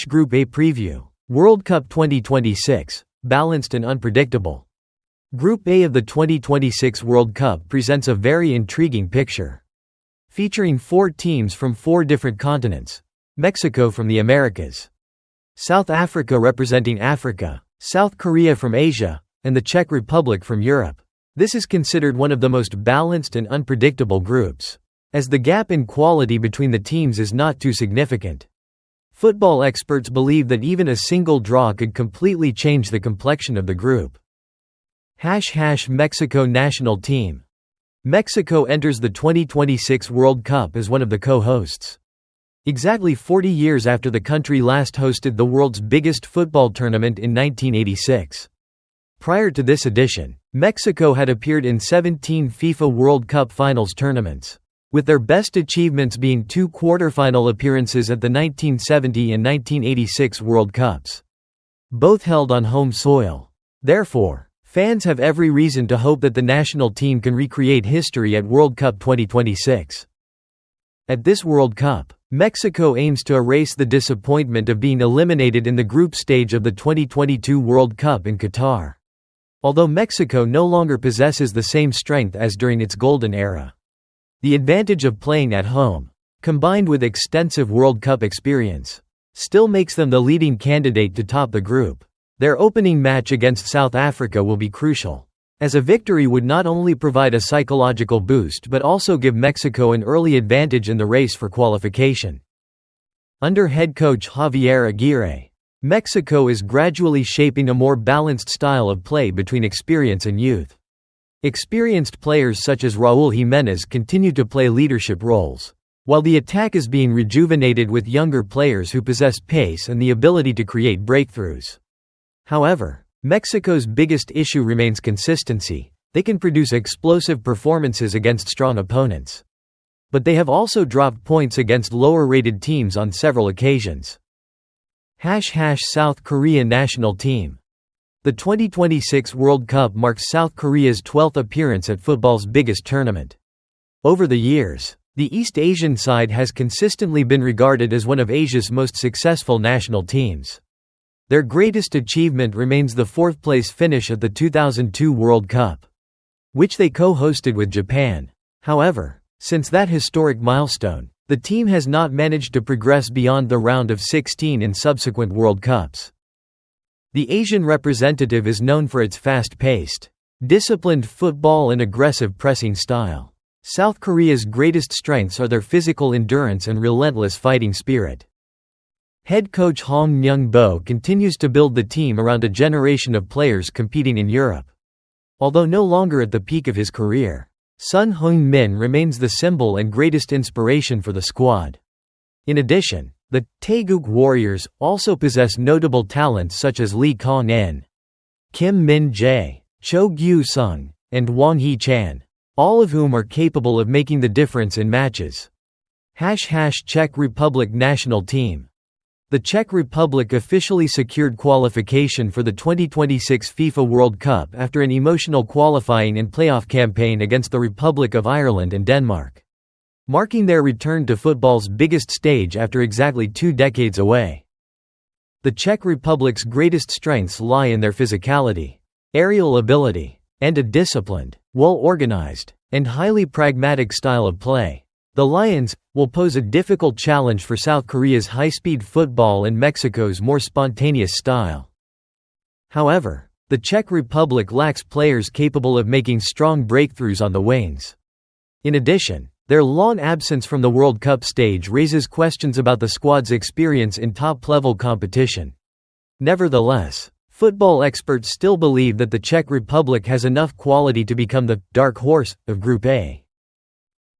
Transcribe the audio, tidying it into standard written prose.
Group A Preview. World Cup 2026. Balanced and unpredictable. Group A of the 2026 World Cup presents a very intriguing picture. Featuring 4 teams from 4 different continents. Mexico from the Americas, South Africa representing Africa, South Korea from Asia, and the Czech Republic from Europe. This is considered one of the most balanced and unpredictable groups, as the gap in quality between the teams is not too significant. Football experts believe that even a single draw could completely change the complexion of the group. Mexico National Team. Mexico enters the 2026 World Cup as one of the co-hosts. Exactly 40 years after the country last hosted the world's biggest football tournament in 1986. Prior to this edition, Mexico had appeared in 17 FIFA World Cup Finals tournaments, with their best achievements being 2 quarterfinal appearances at the 1970 and 1986 World Cups, both held on home soil. Therefore, fans have every reason to hope that the national team can recreate history at World Cup 2026. At this World Cup, Mexico aims to erase the disappointment of being eliminated in the group stage of the 2022 World Cup in Qatar. Although Mexico no longer possesses the same strength as during its golden era, the advantage of playing at home, combined with extensive World Cup experience, still makes them the leading candidate to top the group. Their opening match against South Africa will be crucial, as a victory would not only provide a psychological boost but also give Mexico an early advantage in the race for qualification. Under head coach Javier Aguirre, Mexico is gradually shaping a more balanced style of play between experience and youth. Experienced players such as Raúl Jiménez continue to play leadership roles, while the attack is being rejuvenated with younger players who possess pace and the ability to create breakthroughs. However, Mexico's biggest issue remains consistency. They can produce explosive performances against strong opponents, but they have also dropped points against lower-rated teams on several occasions. South Korea National Team. The 2026 World Cup marks South Korea's 12th appearance at football's biggest tournament. Over the years, the East Asian side has consistently been regarded as one of Asia's most successful national teams. Their greatest achievement remains the 4th-place finish at the 2002 World Cup, which they co-hosted with Japan. However, since that historic milestone, the team has not managed to progress beyond the round of 16 in subsequent World Cups. The Asian representative is known for its fast-paced, disciplined football and aggressive pressing style. South Korea's greatest strengths are their physical endurance and relentless fighting spirit. Head coach Hong Myung-bo continues to build the team around a generation of players competing in Europe. Although no longer at the peak of his career, Son Heung-min remains the symbol and greatest inspiration for the squad. In addition, the Taeguk Warriors also possess notable talents such as Lee Kang-in, Kim Min-jae, Cho Gyu-sung, and Wang Hee-chan, all of whom are capable of making the difference in matches. Czech Republic National Team. The Czech Republic officially secured qualification for the 2026 FIFA World Cup after an emotional qualifying and playoff campaign against the Republic of Ireland and Denmark, marking their return to football's biggest stage after exactly 2 decades away. The Czech Republic's greatest strengths lie in their physicality, aerial ability, and a disciplined, well-organized, and highly pragmatic style of play. The Lions will pose a difficult challenge for South Korea's high-speed football and Mexico's more spontaneous style. However, the Czech Republic lacks players capable of making strong breakthroughs on the wings. In addition, their long absence from the World Cup stage raises questions about the squad's experience in top-level competition. Nevertheless, football experts still believe that the Czech Republic has enough quality to become the «dark horse» of Group A.